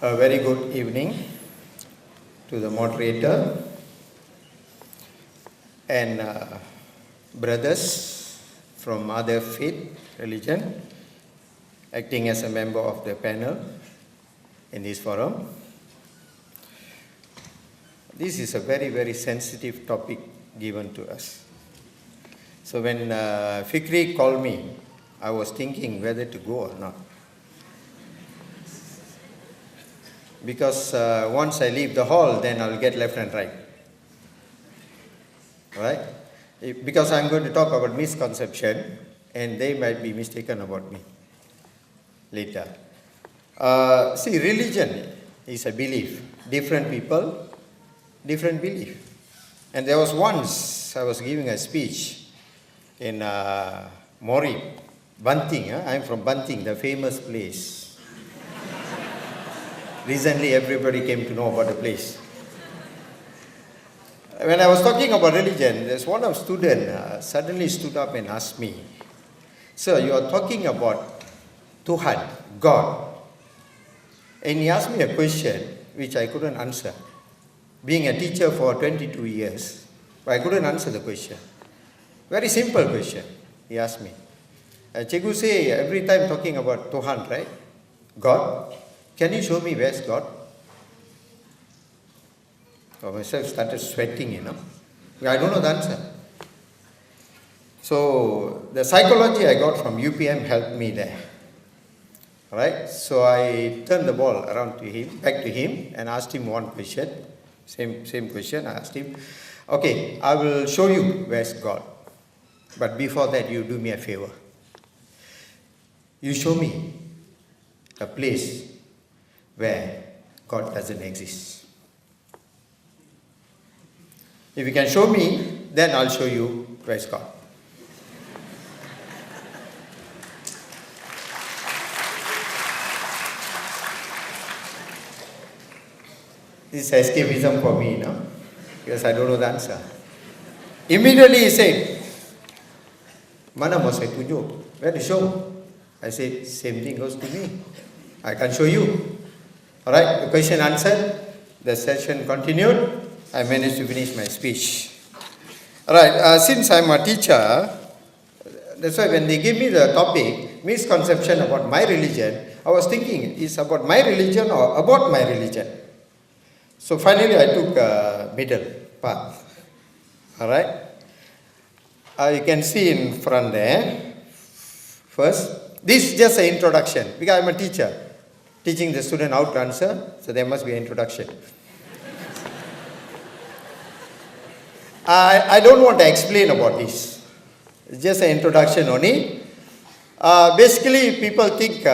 A very good evening to the moderator and brothers from other faith, religion, acting as a member of the panel in this forum. This is a very, very sensitive topic given to us. So when Fikri called me, I was thinking whether to go or not. Because once I leave the hall, then I'll get left and right. Right? Because I'm going to talk about misconception, and they might be mistaken about me later. See, religion is a belief. Different people, different belief. And there was once I was giving a speech in Mori, Banting. I'm from Banting, the famous place. Recently, everybody came to know about the place. When I was talking about religion, there's one of students suddenly stood up and asked me, "Sir, you are talking about Tuhan, God." And he asked me a question which I couldn't answer. Being a teacher for 22 years, I couldn't answer the question. Very simple question, he asked me. Cikgu say, every time talking about Tuhan, right? God. Can you show me where's God? So myself started sweating, I don't know the answer. So the psychology I got from UPM helped me there. Right? So I turned the ball around to him, back to him, and asked him one question. Same question. I asked him, okay, I will show you where's God. But before that, you do me a favor. You show me a place where God doesn't exist. If you can show me, then I'll show you where's God. This is escapism for me, because I don't know the answer. Immediately he said, "Mana mau saya tunjuk? Where to show?" I said, "Same thing goes to me. I can show you." Alright, the question answered, the session continued, I managed to finish my speech. Alright, since I'm a teacher, that's why when they gave me the topic, misconception about my religion, I was thinking, is about my religion or about my religion? So finally I took a middle path. Alright, you can see in front there, first, this is just an introduction, because I'm a teacher. Teaching the student how to answer, so there must be an introduction. I don't want to explain about this. It's just an introduction only. Basically, people think,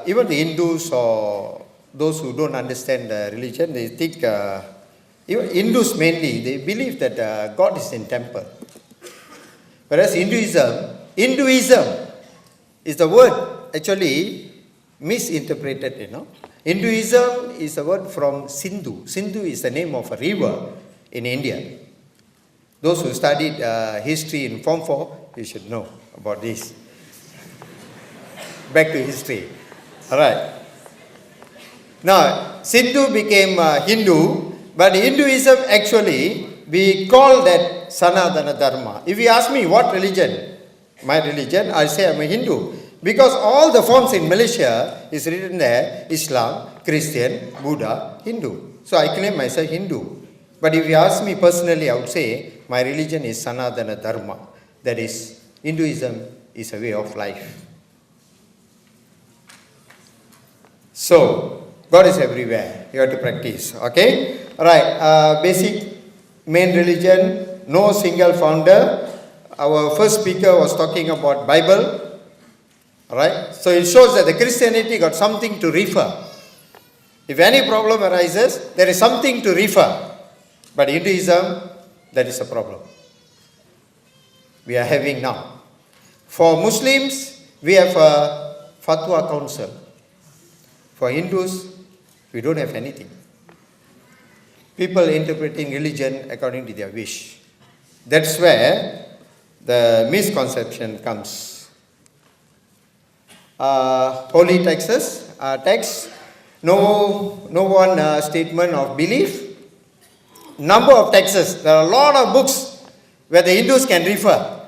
even the Hindus or those who don't understand the religion, they think, even Hindus mainly, they believe that God is in temple. Whereas Hinduism is the word actually misinterpreted, Hinduism is a word from Sindhu. Sindhu is the name of a river in India. Those who studied history in Form 4, you should know about this. Back to history. Alright. Now, Sindhu became Hindu, but Hinduism actually, we call that Sanatana Dharma. If you ask me what religion, my religion, I say I'm a Hindu. Because all the forms in Malaysia is written there, Islam, Christian, Buddha, Hindu. So I claim myself Hindu. But if you ask me personally, I would say my religion is Sanatana Dharma. That is, Hinduism is a way of life. So, God is everywhere. You have to practice. Okay? Alright, basic main religion, no single founder. Our first speaker was talking about Bible. Alright, so it shows that the Christianity got something to refer. If any problem arises, there is something to refer. But Hinduism, that is a problem. We are having now. For Muslims, we have a Fatwa Council. For Hindus, we don't have anything. People interpreting religion according to their wish. That's where the misconception comes. Holy texts, No one statement of belief. Number of texts. There are a lot of books where the Hindus can refer.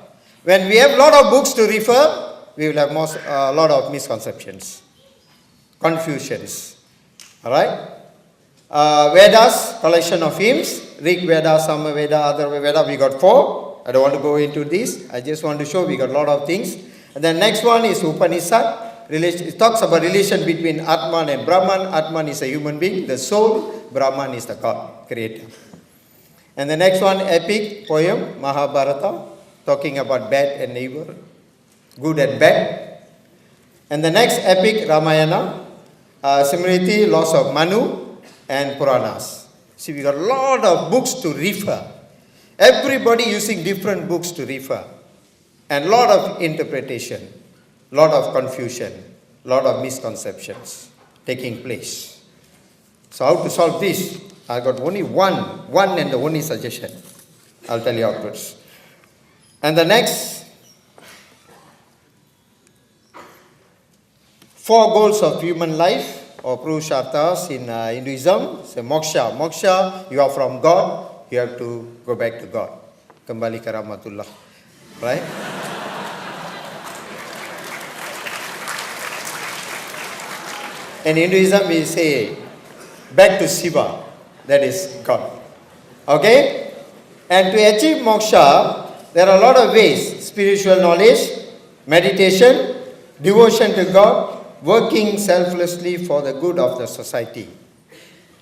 When we have a lot of books to refer, we will have a lot of misconceptions, confusions. Alright? Vedas, collection of hymns. Rig Veda, Sama Veda, Other Veda, we got 4. I don't want to go into this. I just want to show we got a lot of things. And the next one is Upanishad. It talks about relation between Atman and Brahman. Atman is a human being, the soul. Brahman is the God, creator. And the next one, epic poem, Mahabharata, talking about bad and evil, good and bad. And the next epic, Ramayana, Smriti, loss of Manu, and Puranas. See, we got a lot of books to refer. Everybody using different books to refer. And a lot of interpretation, lot of confusion, lot of misconceptions taking place. So how to solve this? I got only one and the only suggestion. I'll tell you afterwards. And the next 4 goals of human life or Purusharthas in Hinduism. So moksha. Moksha, you are from God, you have to go back to God. Kembali ke rahmatullah. Right? In Hinduism, we say, back to Shiva, that is God. Okay? And to achieve moksha, there are a lot of ways. Spiritual knowledge, meditation, devotion to God, working selflessly for the good of the society.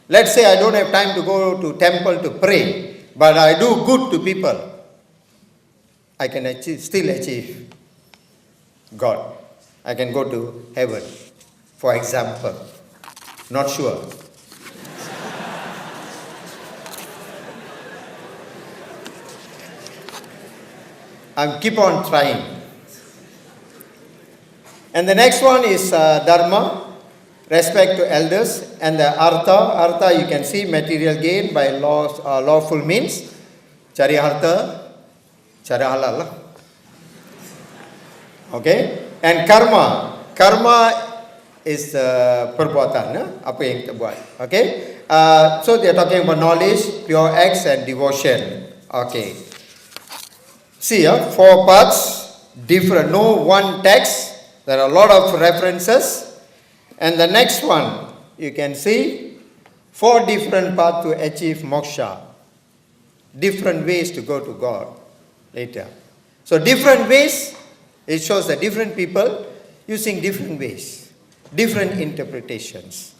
Let's say I don't have time to go to temple to pray, but I do good to people. I can still achieve God. I can go to heaven. For example, not sure. I keep on trying. And the next one is dharma, respect to elders, and the artha. Artha, you can see material gain by lawful means. Cari harta, cari halal. Okay? And karma. Karma is perbuatan, apa yang kita buat. Okay? So they are talking about knowledge, pure acts, and devotion. Okay. See, 4 parts, different, no one text. There are a lot of references. And the next one, you can see 4 different paths to achieve moksha. Different ways to go to God later. So different ways, it shows that different people using different ways, different interpretations,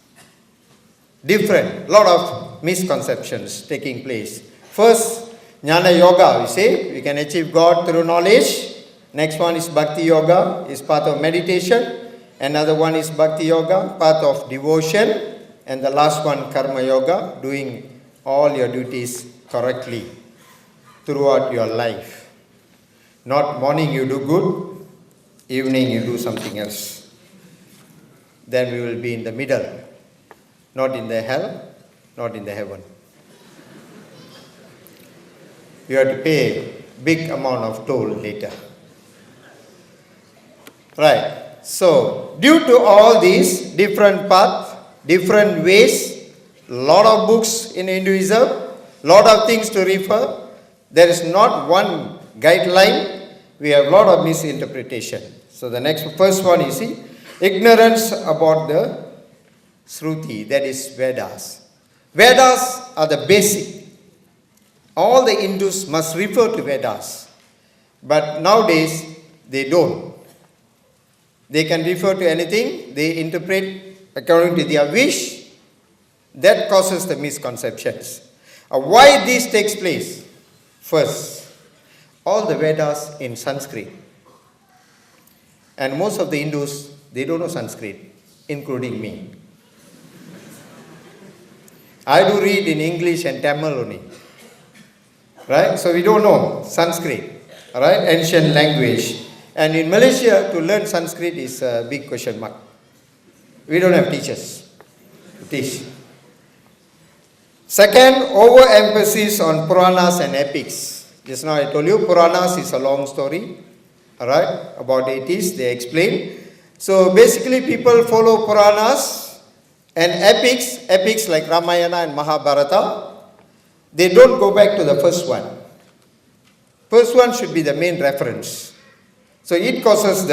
different, lot of misconceptions taking place. First, Jnana Yoga, we say, we can achieve God through knowledge. Next one is Bhakti Yoga, is part of meditation. Another one is Bhakti Yoga, part of devotion. And the last one, Karma Yoga, doing all your duties correctly throughout your life. Not morning you do good, evening you do something else. Then we will be in the middle, not in the hell, not in the heaven. You have to pay big amount of toll later. Right. So, due to all these different paths, different ways, lot of books in Hinduism, lot of things to refer, there is not one guideline. We have a lot of misinterpretation. So the first one you see, ignorance about the Shruti, that is Vedas. Vedas are the basic. All the Hindus must refer to Vedas. But nowadays, they don't. They can refer to anything, they interpret according to their wish. That causes the misconceptions. Why this takes place? First, all the Vedas in Sanskrit. And most of the Hindus, they don't know Sanskrit, including me. I do read in English and Tamil only. Right? So we don't know Sanskrit. Right? Ancient language. And in Malaysia, to learn Sanskrit is a big question mark. We don't have teachers to teach. Second, overemphasis on Puranas and epics. Just now I told you, Puranas is a long story. Alright, about deities, they explain. So basically people follow Puranas And epics like Ramayana and Mahabharata, they don't go back to the first one. First one should be the main reference. So it causes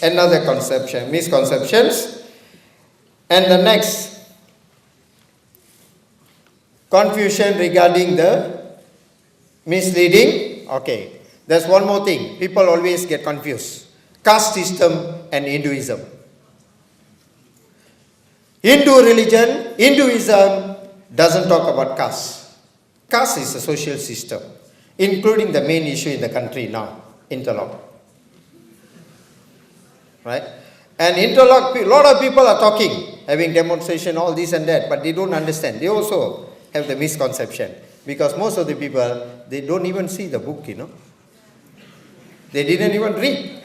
another misconceptions. And the next, confusion regarding the misleading. Okay, there's one more thing. People always get confused. Caste system and Hinduism. Hinduism doesn't talk about caste. Caste is a social system, including the main issue in the country now, interlock. Right? And interlock, a lot of people are talking, having demonstration, all this and that, but they don't understand. They also have the misconception. Because most of the people, they don't even see the book, They didn't even read.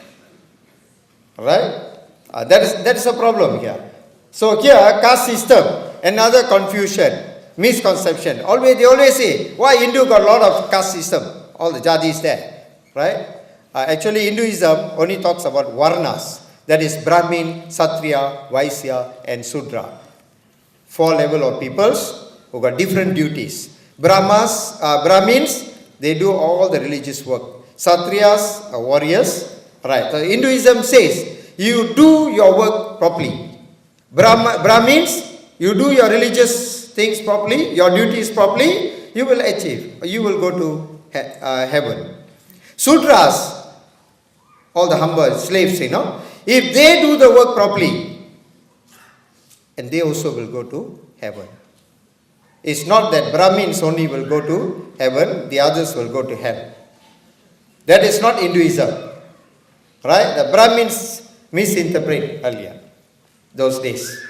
Right? That is a problem here. So here, caste system, another confusion, misconception. They always say, why Hindu got a lot of caste system? All the jadis there, right? Actually, Hinduism only talks about varnas. That is Brahmin, Kshatriya, Vaishya, and Sudra. 4 level of peoples who got different duties. Brahmins, they do all the religious work. Kshatriyas are warriors. Right. So Hinduism says, you do your work properly. Brahmins, you do your religious things properly, your duties properly, you will achieve, you will go to heaven. Sudras, all the humble slaves, if they do the work properly, and they also will go to heaven. It's not that Brahmins only will go to heaven, the others will go to hell. That is not Hinduism. Right? The Brahmins misinterpret earlier, those days.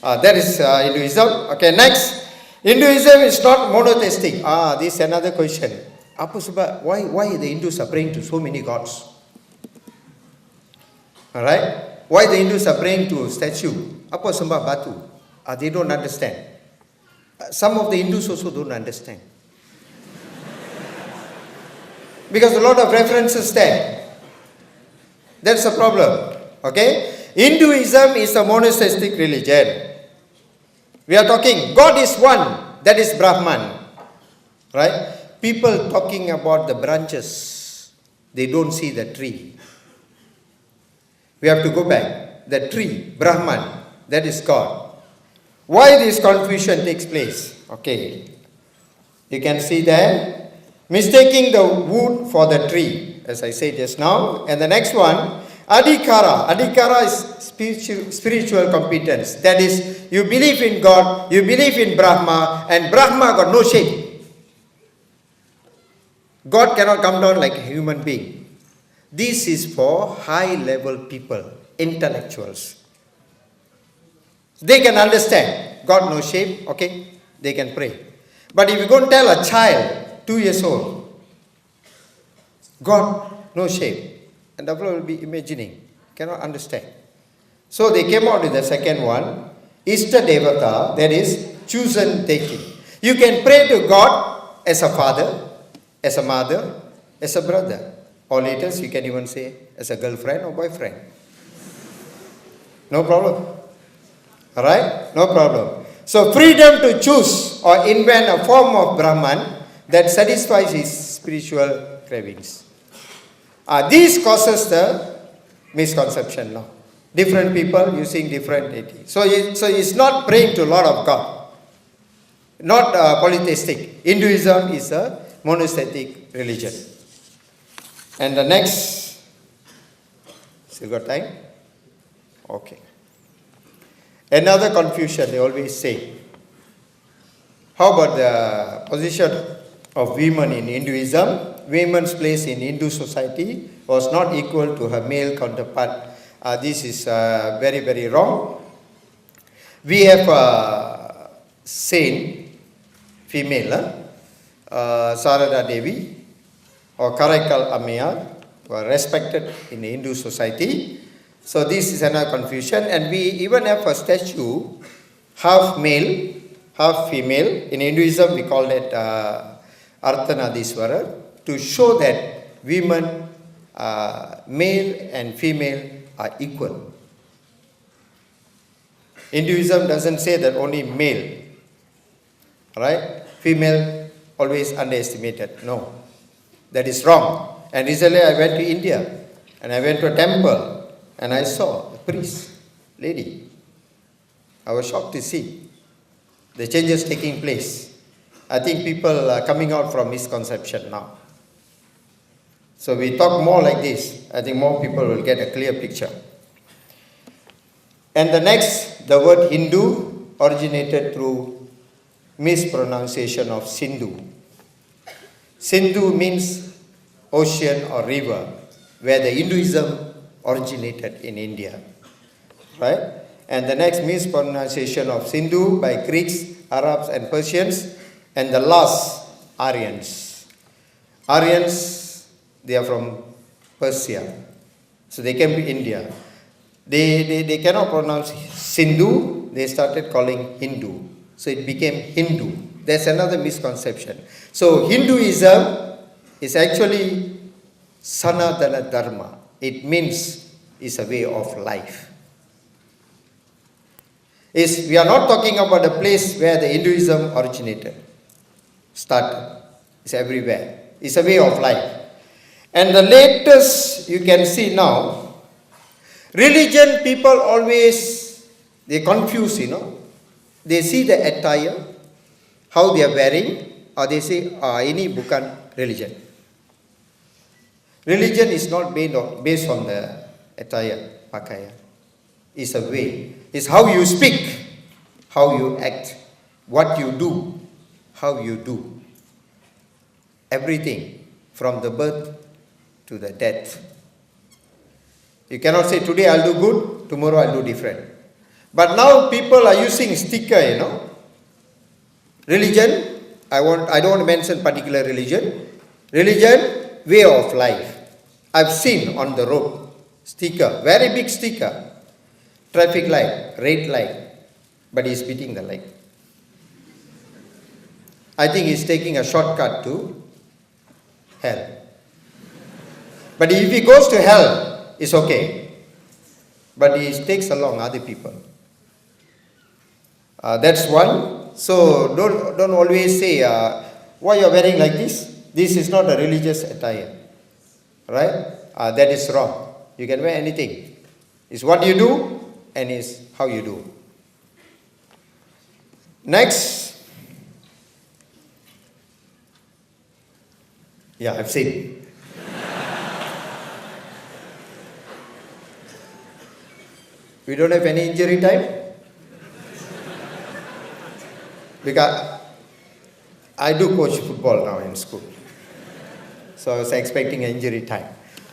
That is Hinduism. Okay, next. Hinduism is not monotheistic. This is another question. Why the Hindus are praying to so many gods? Alright? Why the Hindus are praying to statue? Apa sembah batu? They don't understand. Some of the Hindus also don't understand. Because a lot of references there. That's the problem. Okay? Hinduism is a monotheistic religion. We are talking, God is one, that is Brahman. Right? People talking about the branches, they don't see the tree. We have to go back. The tree, Brahman, that is God. Why this confusion takes place? Okay. You can see there, mistaking the wood for the tree, as I said just now. And the next one, Adhikara. Adhikara is spiritual competence. That is, you believe in God, you believe in Brahma, and Brahma got no shape. God cannot come down like a human being. This is for high-level people, intellectuals. They can understand. God no shape, okay, they can pray. But if you go and tell a child, 2 years old, God no shape, and the fellow will be imagining, cannot understand. So they came out with the second one, Ishta Devata, that is chosen deity. You can pray to God as a father, as a mother, as a brother. Or later you can even say as a girlfriend or boyfriend. No problem. Alright? No problem. So freedom to choose or invent a form of Brahman that satisfies his spiritual cravings. This causes the misconception now. Different people using different deities. So it's not praying to Lord of God. Not polytheistic. Hinduism is a monotheistic religion. And the next, still got time? Okay. Another confusion they always say. How about the position of women in Hinduism? Women's place in Hindu society was not equal to her male counterpart. This is very, very wrong. We have a saint, female, Sarada Devi, or Karaikal Ammayar, who are respected in the Hindu society. So this is another confusion. And we even have a statue, half male, half female. In Hinduism, we call it Arthanadiswarar, to show that women, male and female, are equal. Hinduism doesn't say that only male, right? Female always underestimated. No, that is wrong. And recently I went to India and I went to a temple and I saw a priest, lady. I was shocked to see the changes taking place. I think people are coming out from misconception now. So we talk more like this, I think more people will get a clear picture. And the next, the word Hindu originated through mispronunciation of Sindhu. Sindhu means ocean or river, where the Hinduism originated in India, right? And the next mispronunciation of Sindhu by Greeks, Arabs and Persians, and the last, Aryans. Aryans, they are from Persia, so they came to India. They cannot pronounce Sindhu, they started calling Hindu. So it became Hindu. That's another misconception. So Hinduism is actually Sanatana Dharma. It means it's a way of life. We are not talking about a place where the Hinduism originated, started. It's everywhere. It's a way of life. And the latest you can see now, religion, people always, they confuse, They see the attire, how they are wearing, or they say, ini bukan religion. Religion is not based on the attire, pakaian. It's a way. It's how you speak, how you act, what you do, how you do. Everything, from the birth to the death. You cannot say, today I'll do good, tomorrow I'll do different. But now people are using sticker, Religion, I don't want to mention particular religion. Religion, way of life. I've seen on the road, sticker, very big sticker. Traffic light, red light, but he's beating the light. I think he's taking a shortcut to hell. But if he goes to hell, it's okay. But he takes along other people. That's one. So don't always say, why you're wearing like this? This is not a religious attire. Right? That is wrong. You can wear anything. It's what you do and it's how you do. Next. Yeah, I've seen. We don't have any injury time? Because I do coach football now in school. So I was expecting injury time.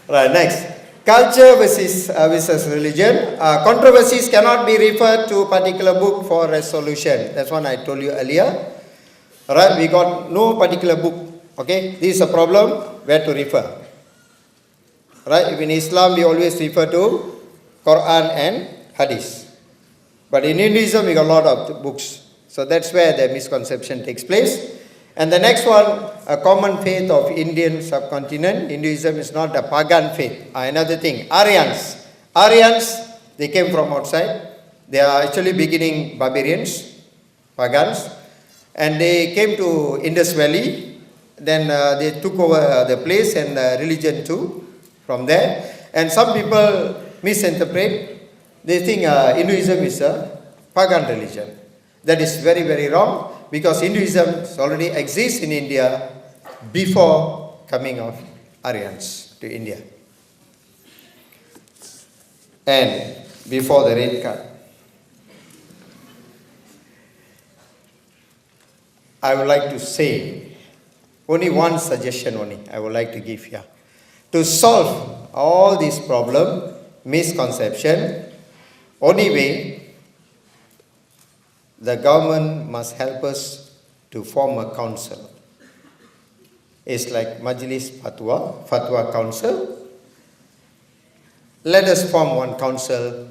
Right, next. Culture versus religion. Controversies cannot be referred to a particular book for resolution. That's what I told you earlier. Alright, we got no particular book. Okay, this is a problem, where to refer. Right, in Islam we always refer to Quran and Hadith. But in Hinduism we got a lot of books. So that's where the misconception takes place. And the next one, a common faith of Indian subcontinent. Hinduism is not a pagan faith. Another thing, Aryans. Aryans, they came from outside. They are actually beginning barbarians, pagans. And they came to Indus Valley. Then they took over the place and religion too from there. And some people misinterpret. They think Hinduism is a pagan religion. That is very, very wrong, because Hinduism already exists in India before coming of Aryans to India. And before the red card. I would like to say, only one suggestion I would like to give here. To solve all this problem, misconception, only way, the government must help us to form a council. It's like Majlis Fatwa Council. Let us form one council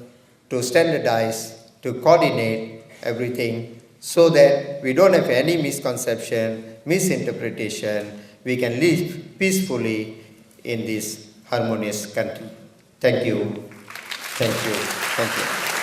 to standardize, to coordinate everything so that we don't have any misconception, misinterpretation. We can live peacefully in this harmonious country. Thank you. Thank you. Thank you.